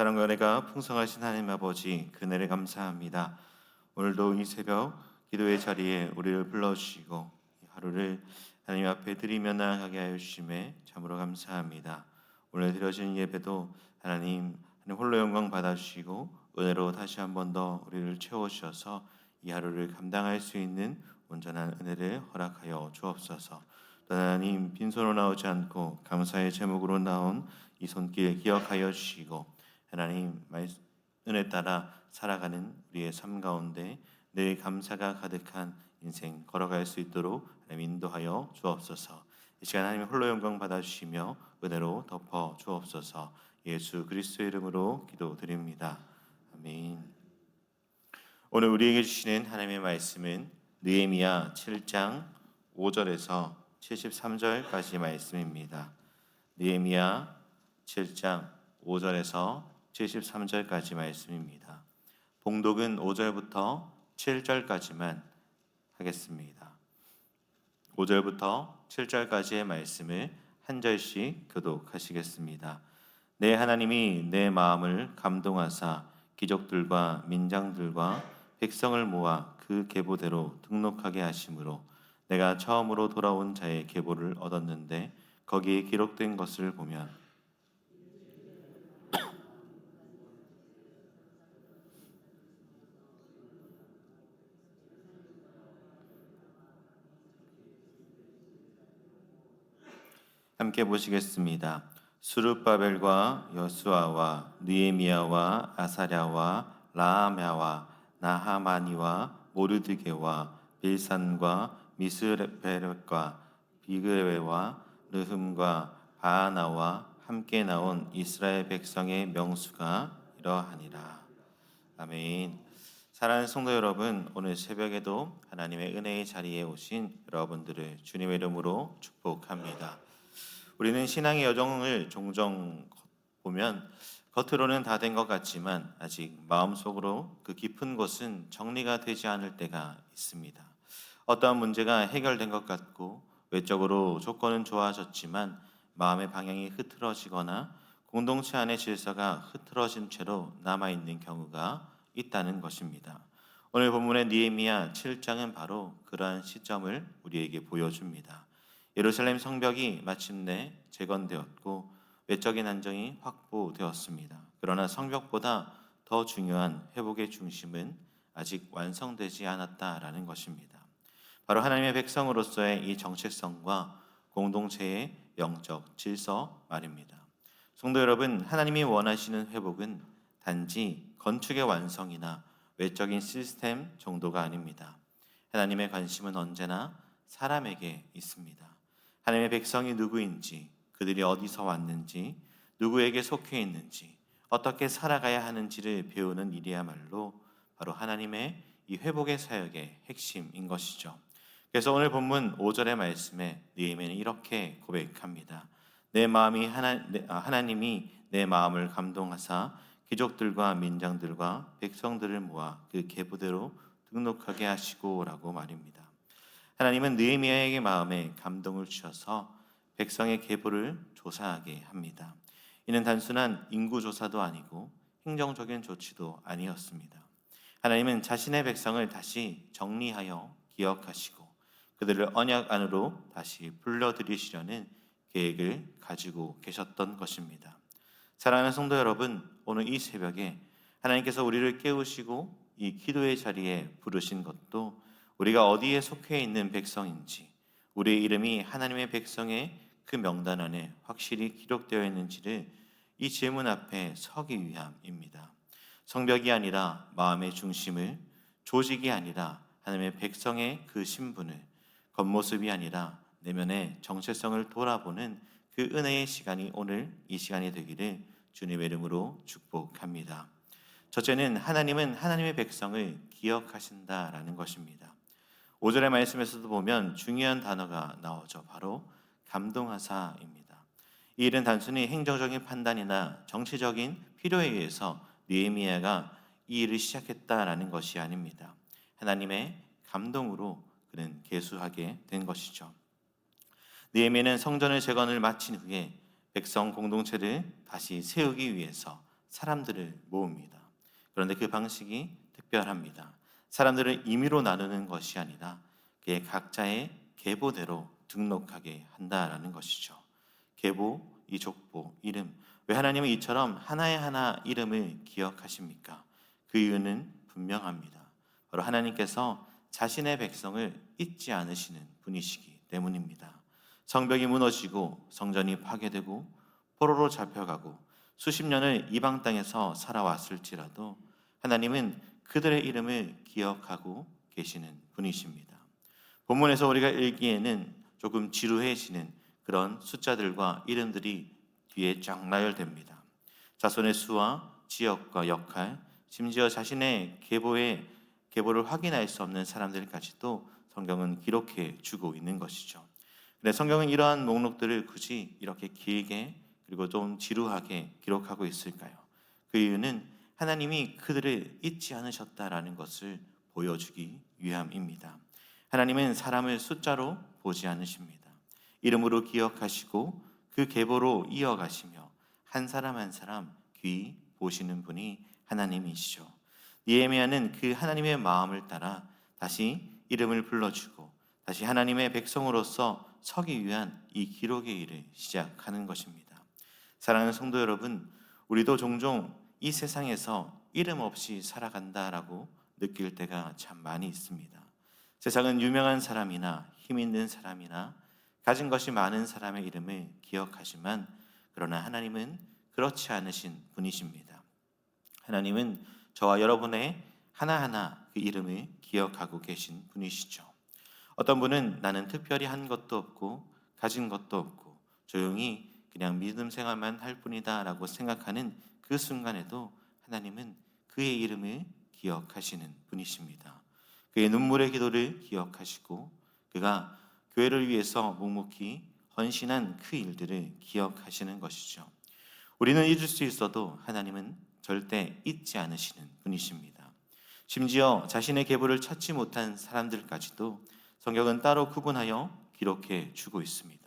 사랑과 은혜가 풍성하신 하나님 아버지, 그 은혜를 감사합니다. 오늘도 이 새벽 기도의 자리에 우리를 불러주시고 이 하루를 하나님 앞에 드리며 나아가게 하여 주심에 참으로 감사합니다. 오늘 드려진 예배도 하나님 홀로 영광 받아주시고 은혜로 다시 한 번 더 우리를 채워주셔서 이 하루를 감당할 수 있는 온전한 은혜를 허락하여 주옵소서. 또 하나님, 빈손으로 나오지 않고 감사의 제목으로 나온 이 손길 기억하여 주시고 하나님 은혜 따라 살아가는 우리의 삶 가운데 늘 감사가 가득한 인생 걸어갈 수 있도록 하나님 인도하여 주옵소서. 이 시간 하나님 홀로 영광 받아주시며 은혜로 덮어 주옵소서. 예수 그리스도의 이름으로 기도드립니다. 아멘. 오늘 우리에게 주시는 하나님의 말씀은 느헤미야 7장 5절에서 73절까지 말씀입니다. 느헤미야 7장 5절에서 73절까지 말씀입니다. 봉독은 5절부터 7절까지만 하겠습니다. 5절부터 7절까지의 말씀을 한 절씩 교독하시겠습니다. 내 하나님이 내 마음을 감동하사 기족들과 민장들과 백성을 모아 그 계보대로 등록하게 하심으로 내가 처음으로 돌아온 자의 계보를 얻었는데 거기에 기록된 것을 보면 함께 보시겠습니다. 수룹바벨과 여수아와 느헤미야와 아사랴와 라하랴와 나하마니와 모르드게와 빌산과 미스베렛과 비그레와 르흠과 바하나와 함께 나온 이스라엘 백성의 명수가 이러하니라. 아멘. 사랑하는 성도 여러분, 오늘 새벽에도 하나님의 은혜의 자리에 오신 여러분들을 주님의 이름으로 축복합니다. 우리는 신앙의 여정을 종종 보면 겉으로는 다 된 것 같지만 아직 마음속으로 그 깊은 곳은 정리가 되지 않을 때가 있습니다. 어떠한 문제가 해결된 것 같고 외적으로 조건은 좋아졌지만 마음의 방향이 흐트러지거나 공동체 안의 질서가 흐트러진 채로 남아있는 경우가 있다는 것입니다. 오늘 본문의 느헤미야 7장은 바로 그러한 시점을 우리에게 보여줍니다. 예루살렘 성벽이 마침내 재건되었고 외적인 안정이 확보되었습니다. 그러나 성벽보다 더 중요한 회복의 중심은 아직 완성되지 않았다라는 것입니다. 바로 하나님의 백성으로서의 이 정체성과 공동체의 영적 질서 말입니다. 성도 여러분, 하나님이 원하시는 회복은 단지 건축의 완성이나 외적인 시스템 정도가 아닙니다. 하나님의 관심은 언제나 사람에게 있습니다. 하나님의 백성이 누구인지, 그들이 어디서 왔는지, 누구에게 속해 있는지, 어떻게 살아가야 하는지를 배우는 일이야말로 바로 하나님의 이 회복의 사역의 핵심인 것이죠. 그래서 오늘 본문 5절의 말씀에 느헤미야는 이렇게 고백합니다. 하나님이 내 마음을 감동하사 귀족들과 민장들과 백성들을 모아 그 계보대로 등록하게 하시고라고 말입니다. 하나님은 느헤미야에게 마음에 감동을 주셔서 백성의 계보를 조사하게 합니다. 이는 단순한 인구 조사도 아니고 행정적인 조치도 아니었습니다. 하나님은 자신의 백성을 다시 정리하여 기억하시고 그들을 언약 안으로 다시 불러들이시려는 계획을 가지고 계셨던 것입니다. 사랑하는 성도 여러분, 오늘 이 새벽에 하나님께서 우리를 깨우시고 이 기도의 자리에 부르신 것도 우리가 어디에 속해 있는 백성인지, 우리의 이름이 하나님의 백성의 그 명단 안에 확실히 기록되어 있는지를 이 질문 앞에 서기 위함입니다. 성벽이 아니라 마음의 중심을, 조직이 아니라 하나님의 백성의 그 신분을, 겉모습이 아니라 내면의 정체성을 돌아보는 그 은혜의 시간이 오늘 이 시간이 되기를 주님의 이름으로 축복합니다. 첫째는 하나님은 하나님의 백성을 기억하신다라는 것입니다. 5절의 말씀에서도 보면 중요한 단어가 나오죠. 바로 감동하사입니다. 이 일은 단순히 행정적인 판단이나 정치적인 필요에 의해서 느헤미야가 이 일을 시작했다라는 것이 아닙니다. 하나님의 감동으로 그는 계수하게 된 것이죠. 느헤미야는 성전의 재건을 마친 후에 백성 공동체를 다시 세우기 위해서 사람들을 모읍니다. 그런데 그 방식이 특별합니다. 사람들을 임의로 나누는 것이 아니라 그의 각자의 계보대로 등록하게 한다라는 것이죠. 계보, 이 족보, 이름. 왜 하나님은 이처럼 하나의 이름을 기억하십니까? 그 이유는 분명합니다. 바로 하나님께서 자신의 백성을 잊지 않으시는 분이시기 때문입니다. 성벽이 무너지고 성전이 파괴되고 포로로 잡혀가고 수십 년을 이방 땅에서 살아왔을지라도 하나님은 그들의 이름을 기억하고 계시는 분이십니다. 본문에서 우리가 읽기에는 조금 지루해지는 그런 숫자들과 이름들이 뒤에 쫙 나열됩니다. 자손의 수와 지역과 역할, 심지어 자신의 계보를 확인할 수 없는 사람들까지도 성경은 기록해 주고 있는 것이죠. 근데 성경은 이러한 목록들을 굳이 이렇게 길게 그리고 좀 지루하게 기록하고 있을까요? 그 이유는 하나님이 그들을 잊지 않으셨다라는 것을 보여주기 위함입니다. 하나님은 사람을 숫자로 보지 않으십니다. 이름으로 기억하시고 그 계보로 이어가시며 한 사람 한 사람 귀 보시는 분이 하나님이시죠. 느헤미야는 그 하나님의 마음을 따라 다시 이름을 불러주고 다시 하나님의 백성으로서 서기 위한 이 기록의 일을 시작하는 것입니다. 사랑하는 성도 여러분, 우리도 종종 이 세상에서 이름 없이 살아간다라고 느낄 때가 참 많이 있습니다. 세상은 유명한 사람이나 힘 있는 사람이나 가진 것이 많은 사람의 이름을 기억하지만 그러나 하나님은 그렇지 않으신 분이십니다. 하나님은 저와 여러분의 하나하나 그 이름을 기억하고 계신 분이시죠. 어떤 분은 나는 특별히 한 것도 없고 가진 것도 없고 조용히 그냥 믿음 생활만 할 뿐이다 라고 생각하는 그 순간에도 하나님은 그의 이름을 기억하시는 분이십니다. 그의 눈물의 기도를 기억하시고 그가 교회를 위해서 묵묵히 헌신한 그 일들을 기억하시는 것이죠. 우리는 잊을 수 있어도 하나님은 절대 잊지 않으시는 분이십니다. 심지어 자신의 계보를 찾지 못한 사람들까지도 성경은 따로 구분하여 기록해 주고 있습니다.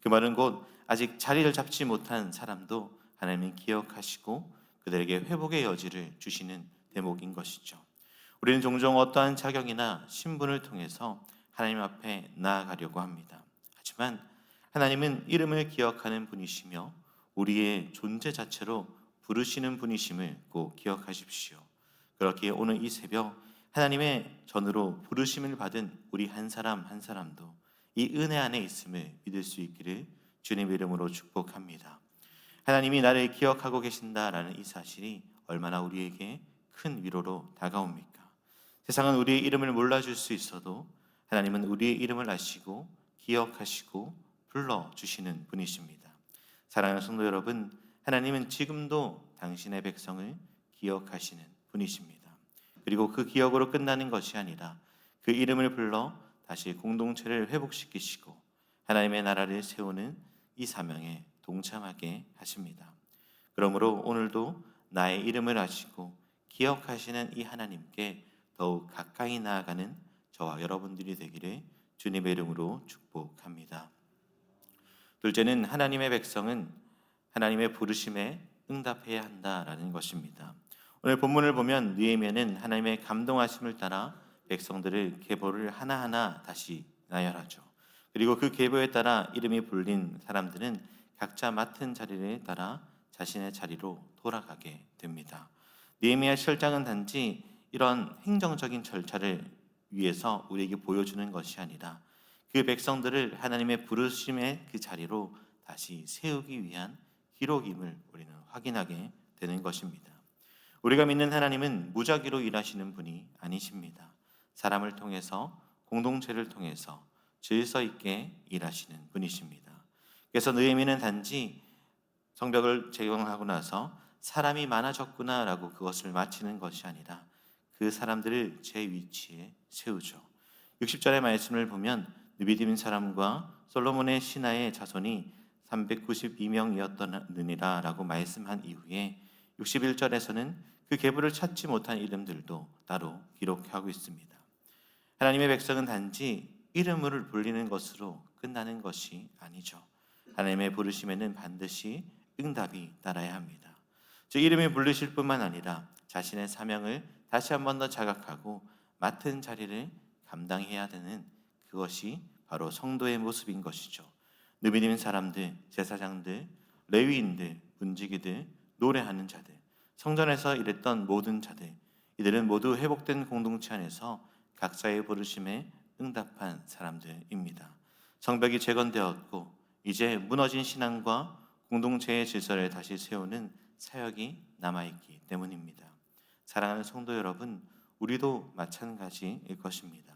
그 말은 곧 아직 자리를 잡지 못한 사람도 하나님은 기억하시고 그들에게 회복의 여지를 주시는 대목인 것이죠. 우리는 종종 어떠한 자격이나 신분을 통해서 하나님 앞에 나아가려고 합니다. 하지만 하나님은 이름을 기억하는 분이시며 우리의 존재 자체로 부르시는 분이심을 꼭 기억하십시오. 그렇기에 오늘 이 새벽 하나님의 전으로 부르심을 받은 우리 한 사람 한 사람도 이 은혜 안에 있음을 믿을 수 있기를 주님의 이름으로 축복합니다. 하나님이 나를 기억하고 계신다라는 이 사실이 얼마나 우리에게 큰 위로로 다가옵니까? 세상은 우리의 이름을 몰라줄 수 있어도 하나님은 우리의 이름을 아시고 기억하시고 불러주시는 분이십니다. 사랑하는 성도 여러분, 하나님은 지금도 당신의 백성을 기억하시는 분이십니다. 그리고 그 기억으로 끝나는 것이 아니라 그 이름을 불러 다시 공동체를 회복시키시고 하나님의 나라를 세우는 이 사명에 동참하게 하십니다. 그러므로 오늘도 나의 이름을 아시고 기억하시는 이 하나님께 더욱 가까이 나아가는 저와 여러분들이 되기를 주님의 이름으로 축복합니다. 둘째는 하나님의 백성은 하나님의 부르심에 응답해야 한다라는 것입니다. 오늘 본문을 보면 느헤미야는 하나님의 감동하심을 따라 백성들을 계보를 하나하나 다시 나열하죠. 그리고 그 계보에 따라 이름이 불린 사람들은 각자 맡은 자리를 따라 자신의 자리로 돌아가게 됩니다. 느헤미야 실장은 단지 이런 행정적인 절차를 위해서 우리에게 보여주는 것이 아니라 그 백성들을 하나님의 부르심의 그 자리로 다시 세우기 위한 기록임을 우리는 확인하게 되는 것입니다. 우리가 믿는 하나님은 무작위로 일하시는 분이 아니십니다. 사람을 통해서 공동체를 통해서 질서 있게 일하시는 분이십니다. 그래서 느헤미야는 단지 성벽을 재건하고 나서 사람이 많아졌구나라고 그것을 마치는 것이 아니라 그 사람들을 제 위치에 세우죠. 60절의 말씀을 보면 느비딤 사람과 솔로몬의 신하의 자손이 392명이었느니라 라고 말씀한 이후에 61절에서는 그 계보를 찾지 못한 이름들도 따로 기록하고 있습니다. 하나님의 백성은 단지 이름을 불리는 것으로 끝나는 것이 아니죠. 하나님의 부르심에는 반드시 응답이 따라야 합니다. 즉 이름이 불리실 뿐만 아니라 자신의 사명을 다시 한 번 더 자각하고 맡은 자리를 감당해야 되는 그것이 바로 성도의 모습인 것이죠. 느비님 사람들, 제사장들, 레위인들, 문지기들, 노래하는 자들, 성전에서 일했던 모든 자들, 이들은 모두 회복된 공동체 안에서 각자의 부르심에 응답한 사람들입니다. 성벽이 재건되었고 이제 무너진 신앙과 공동체의 질서를 다시 세우는 사역이 남아있기 때문입니다. 사랑하는 성도 여러분, 우리도 마찬가지일 것입니다.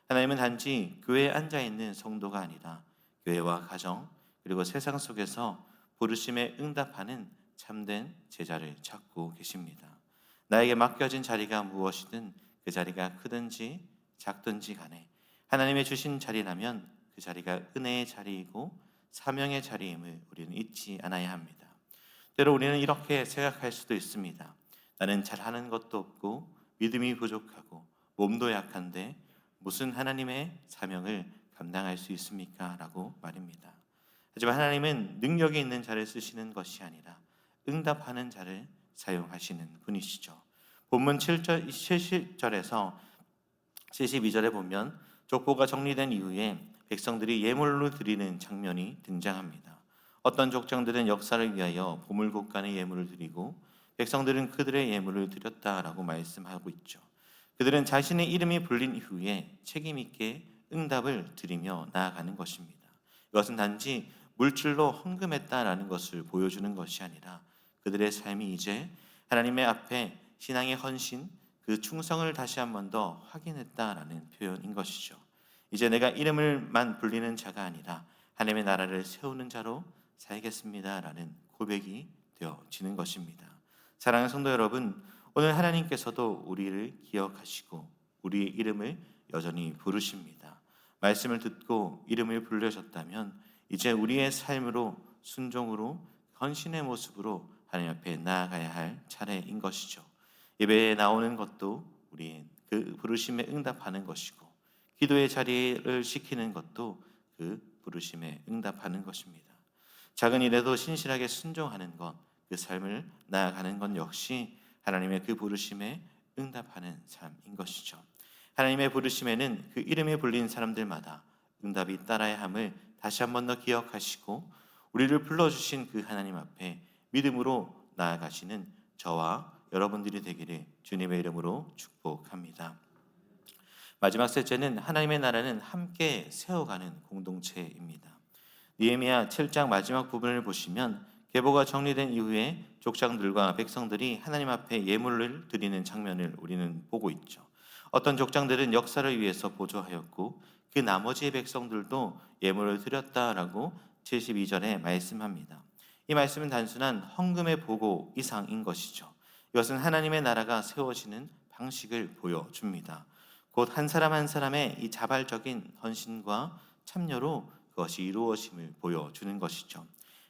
하나님은 단지 교회에 앉아있는 성도가 아니라 교회와 가정 그리고 세상 속에서 부르심에 응답하는 참된 제자를 찾고 계십니다. 나에게 맡겨진 자리가 무엇이든 그 자리가 크든지 작든지 간에 하나님의 주신 자리라면 그 자리가 은혜의 자리이고 사명의 자리임을 우리는 잊지 않아야 합니다. 때로 우리는 이렇게 생각할 수도 있습니다. 나는 잘하는 것도 없고 믿음이 부족하고 몸도 약한데 무슨 하나님의 사명을 감당할 수 있습니까? 라고 말입니다. 하지만 하나님은 능력이 있는 자를 쓰시는 것이 아니라 응답하는 자를 사용하시는 분이시죠. 본문 7절에서 72절에 보면 족보가 정리된 이후에 백성들이 예물로 드리는 장면이 등장합니다. 어떤 족장들은 역사를 위하여 보물곡간의 예물을 드리고 백성들은 그들의 예물을 드렸다라고 말씀하고 있죠. 그들은 자신의 이름이 불린 이후에 책임 있게 응답을 드리며 나아가는 것입니다. 이것은 단지 물질로 헌금했다라는 것을 보여주는 것이 아니라 그들의 삶이 이제 하나님의 앞에 신앙의 헌신, 그 충성을 다시 한 번 더 확인했다라는 표현인 것이죠. 이제 내가 이름을만 불리는 자가 아니라 하나님의 나라를 세우는 자로 살겠습니다라는 고백이 되어지는 것입니다. 사랑하는 성도 여러분, 오늘 하나님께서도 우리를 기억하시고 우리의 이름을 여전히 부르십니다. 말씀을 듣고 이름을 불려졌다면 이제 우리의 삶으로 순종으로 헌신의 모습으로 하나님 앞에 나아가야 할 차례인 것이죠. 예배에 나오는 것도 우리의 그 부르심에 응답하는 것이고 기도의 자리를 시키는 것도 그 부르심에 응답하는 것입니다. 작은 일에도 신실하게 순종하는 것, 그 삶을 나아가는 것 역시 하나님의 그 부르심에 응답하는 삶인 것이죠. 하나님의 부르심에는 그 이름에 불린 사람들마다 응답이 따라야 함을 다시 한 번 더 기억하시고 우리를 불러주신 그 하나님 앞에 믿음으로 나아가시는 저와 여러분들이 되기를 주님의 이름으로 축복합니다. 마지막 셋째는 하나님의 나라는 함께 세워가는 공동체입니다. 느헤미야 7장 마지막 부분을 보시면 계보가 정리된 이후에 족장들과 백성들이 하나님 앞에 예물을 드리는 장면을 우리는 보고 있죠. 어떤 족장들은 역사를 위해서 보조하였고 그 나머지 백성들도 예물을 드렸다라고 72절에 말씀합니다. 이 말씀은 단순한 헌금의 보고 이상인 것이죠. 이것은 하나님의 나라가 세워지는 방식을 보여줍니다. 곧 한 사람 한 사람의 이 자발적인 헌신과 참여로 그것이 이루어짐을 보여주는 것이죠.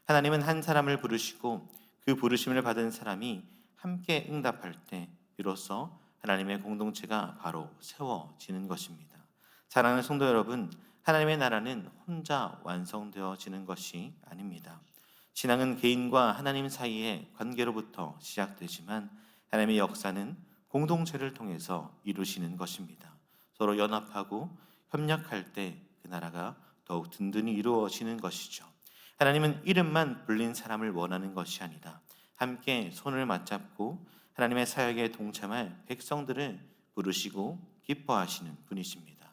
하나님은 한 사람을 부르시고 그 부르심을 받은 사람이 함께 응답할 때 비로소 하나님의 공동체가 바로 세워지는 것입니다. 사랑하는 성도 여러분, 하나님의 나라는 혼자 완성되어지는 것이 아닙니다. 신앙은 개인과 하나님 사이의 관계로부터 시작되지만 하나님의 역사는 공동체를 통해서 이루시는 것입니다. 서로 연합하고 협력할 때 그 나라가 더욱 든든히 이루어지는 것이죠. 하나님은 이름만 불린 사람을 원하는 것이 아니라 함께 손을 맞잡고 하나님의 사역에 동참할 백성들을 부르시고 기뻐하시는 분이십니다.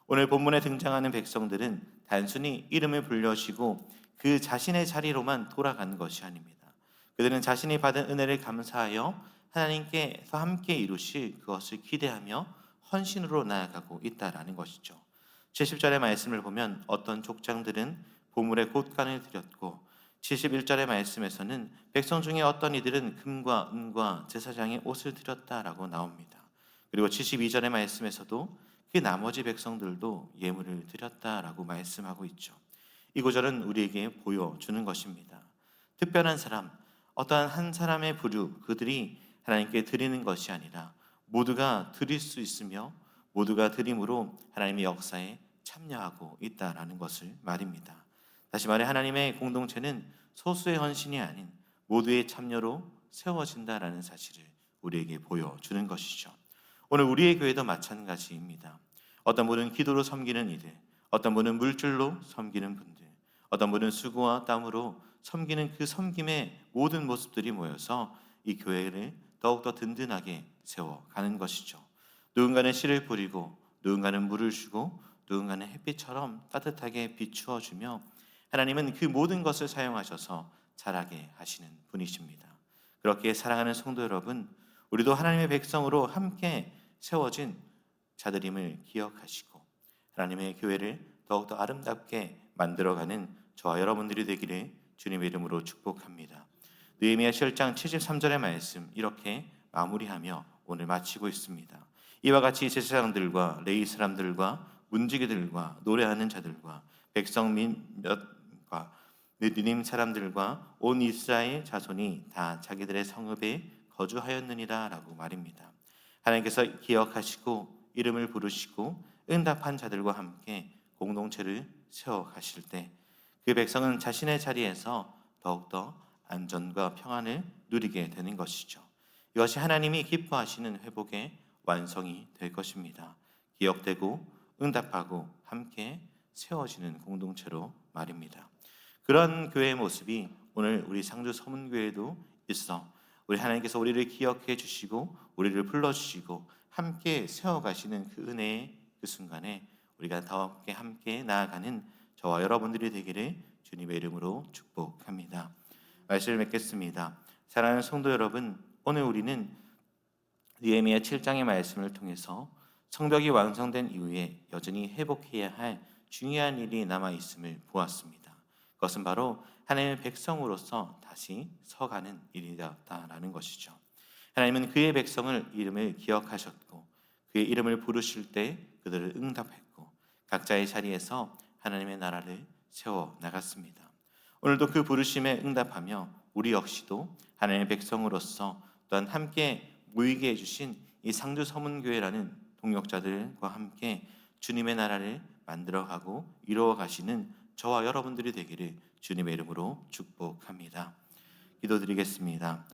오늘 본문에 등장하는 백성들은 단순히 이름을 불려시고 그 자신의 자리로만 돌아간 것이 아닙니다. 그들은 자신이 받은 은혜를 감사하여 하나님께서 함께 이루실 그것을 기대하며 헌신으로 나아가고 있다라는 것이죠. 70절의 말씀을 보면 어떤 족장들은 보물의 곳간을 드렸고 71절의 말씀에서는 백성 중에 어떤 이들은 금과 은과 제사장의 옷을 드렸다라고 나옵니다. 그리고 72절의 말씀에서도 그 나머지 백성들도 예물을 드렸다라고 말씀하고 있죠. 이 구절은 우리에게 보여주는 것입니다. 특별한 사람, 어떠한 한 사람의 부류, 그들이 하나님께 드리는 것이 아니라 모두가 드릴 수 있으며 모두가 드림으로 하나님의 역사에 참여하고 있다라는 것을 말입니다. 다시 말해 하나님의 공동체는 소수의 헌신이 아닌 모두의 참여로 세워진다라는 사실을 우리에게 보여주는 것이죠. 오늘 우리의 교회도 마찬가지입니다. 어떤 분은 기도로 섬기는 이들, 어떤 분은 물질로 섬기는 분들, 어떤 분은 수고와 땀으로 섬기는 그 섬김의 모든 모습들이 모여서 이 교회를 더욱더 든든하게 세워가는 것이죠. 누군가는 씨를 뿌리고, 누군가는 물을 주고, 누군가는 햇빛처럼 따뜻하게 비추어 주며, 하나님은 그 모든 것을 사용하셔서 자라게 하시는 분이십니다. 그렇게 사랑하는 성도 여러분, 우리도 하나님의 백성으로 함께 세워진 자들임을 기억하시고 하나님의 교회를 더욱더 아름답게 만들어가는 저와 여러분들이 되기를 주님의 이름으로 축복합니다. 느헤미야 7장 73절의 말씀 이렇게 마무리하며 오늘 마치고 있습니다. 이와 같이 제사장들과 레위 사람들과 문지기들과 노래하는 자들과 백성 몇과 느디님 사람들과 온 이스라엘 자손이 다 자기들의 성읍에 거주하였느니라 라고 말입니다. 하나님께서 기억하시고 이름을 부르시고 응답한 자들과 함께 공동체를 세워가실 때 그 백성은 자신의 자리에서 더욱더 안전과 평안을 누리게 되는 것이죠. 이것이 하나님이 기뻐하시는 회복의 완성이 될 것입니다. 기억되고 응답하고 함께 세워지는 공동체로 말입니다. 그런 교회의 모습이 오늘 우리 상주 서문교회에도 있어 우리 하나님께서 우리를 기억해 주시고 우리를 불러주시고 함께 세워가시는 그 은혜의 그 순간에 우리가 더 함께 나아가는 저와 여러분들이 되기를 주님의 이름으로 축복합니다. 말씀을 맺겠습니다. 사랑하는 성도 여러분, 오늘 우리는 느헤미야 7장의 말씀을 통해서 성벽이 완성된 이후에 여전히 회복해야 할 중요한 일이 남아있음을 보았습니다. 그것은 바로 하나님의 백성으로서 다시 서가는 일이었다라는 것이죠. 하나님은 그의 백성을 이름을 기억하셨고 그의 이름을 부르실 때 그들을 응답했고 각자의 자리에서 하나님의 나라를 세워나갔습니다. 오늘도 그 부르심에 응답하며 우리 역시도 하나님의 백성으로서 또한 함께 모이게 해주신 이 상주 서문교회라는 동역자들과 함께 주님의 나라를 만들어가고 이루어가시는 저와 여러분들이 되기를 주님의 이름으로 축복합니다. 기도드리겠습니다.